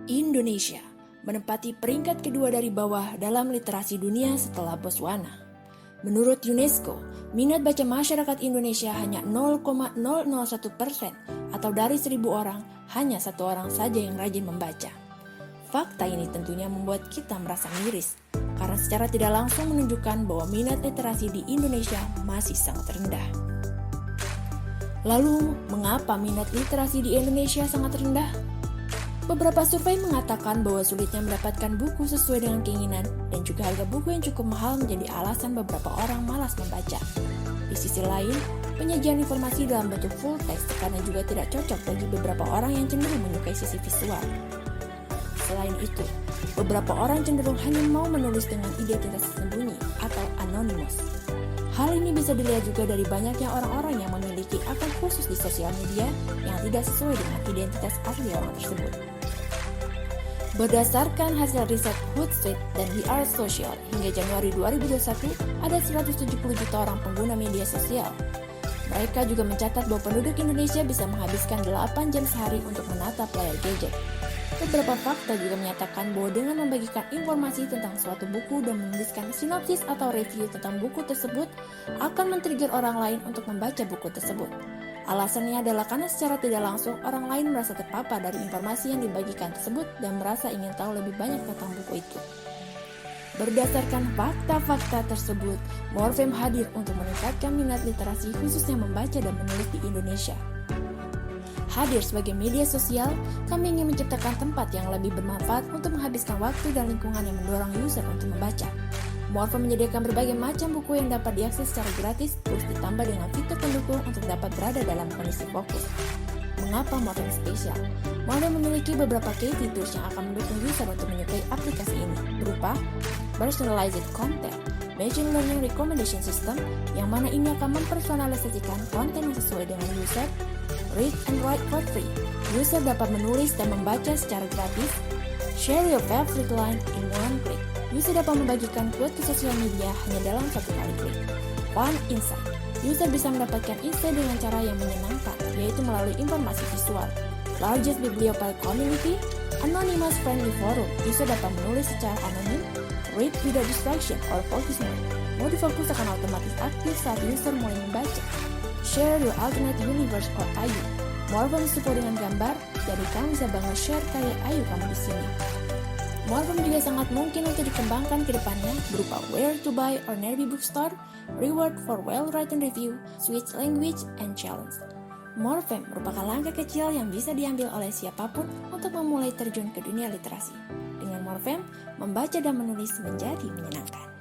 Indonesia menempati peringkat kedua dari bawah dalam literasi dunia setelah Botswana. Menurut UNESCO, minat baca masyarakat Indonesia hanya 0,001% atau dari 1.000 orang, hanya 1 orang saja yang rajin membaca. Fakta ini tentunya membuat kita merasa miris, karena secara tidak langsung menunjukkan bahwa minat literasi di Indonesia masih sangat rendah. Lalu, mengapa minat literasi di Indonesia sangat rendah? Beberapa survei mengatakan bahwa sulitnya mendapatkan buku sesuai dengan keinginan dan juga harga buku yang cukup mahal menjadi alasan beberapa orang malas membaca. Di sisi lain, penyajian informasi dalam bentuk full text karena juga tidak cocok bagi beberapa orang yang cenderung menyukai sisi visual. Selain itu, beberapa orang cenderung hanya mau menulis dengan identitas tersembunyi atau anonymous. Hal ini bisa dilihat juga dari banyaknya orang-orang yang memiliki akun khusus di sosial media yang tidak sesuai dengan identitas asli orang tersebut. Berdasarkan hasil riset Hootsuite dan We Are Social, hingga Januari 2021, ada 170 juta orang pengguna media sosial. Mereka juga mencatat bahwa penduduk Indonesia bisa menghabiskan 8 jam sehari untuk menatap layar gadget. Beberapa fakta juga menyatakan bahwa dengan membagikan informasi tentang suatu buku dan menuliskan sinopsis atau review tentang buku tersebut akan men-trigger orang lain untuk membaca buku tersebut. Alasannya adalah karena secara tidak langsung orang lain merasa terpapar dari informasi yang dibagikan tersebut dan merasa ingin tahu lebih banyak tentang buku itu. Berdasarkan fakta-fakta tersebut, Morfem hadir untuk meningkatkan minat literasi khususnya membaca dan menulis di Indonesia. Hadir sebagai media sosial, kami ingin menciptakan tempat yang lebih bermanfaat untuk menghabiskan waktu dan lingkungan yang mendorong user untuk membaca. Morfem menyediakan berbagai macam buku yang dapat diakses secara gratis, plus ditambah dengan fitur pendukung untuk dapat berada dalam kondisi fokus. Mengapa Morfem spesial? Morfem memiliki beberapa key features yang akan mendukung user untuk menyukai aplikasi ini, berupa personalized content, machine learning recommendation system, yang mana ini akan mempersonalisasikan konten yang sesuai dengan user, read and write for free. User dapat menulis dan membaca secara gratis. Share your favorite line in one click. User dapat membagikan quote ke sosial media hanya dalam 1 kali klik. Fun insight. User bisa mendapatkan insight dengan cara yang menyenangkan, yaitu melalui informasi visual. Largest bibliophile community. Anonymous friendly forum. User dapat menulis secara anonim. Read without distraction or focus mode. Mode fokus akan otomatis aktif saat user mulai membaca. Share your alternate universe or AYU. Morfem support dengan gambar, jadi kamu bisa banget share karya AYU kamu di sini. Morfem juga sangat mungkin untuk dikembangkan ke depannya berupa where to buy or nearby bookstore, reward for well-written review, switch language, and challenge. Morfem merupakan langkah kecil yang bisa diambil oleh siapapun untuk memulai terjun ke dunia literasi. Dengan Morfem, membaca dan menulis menjadi menyenangkan.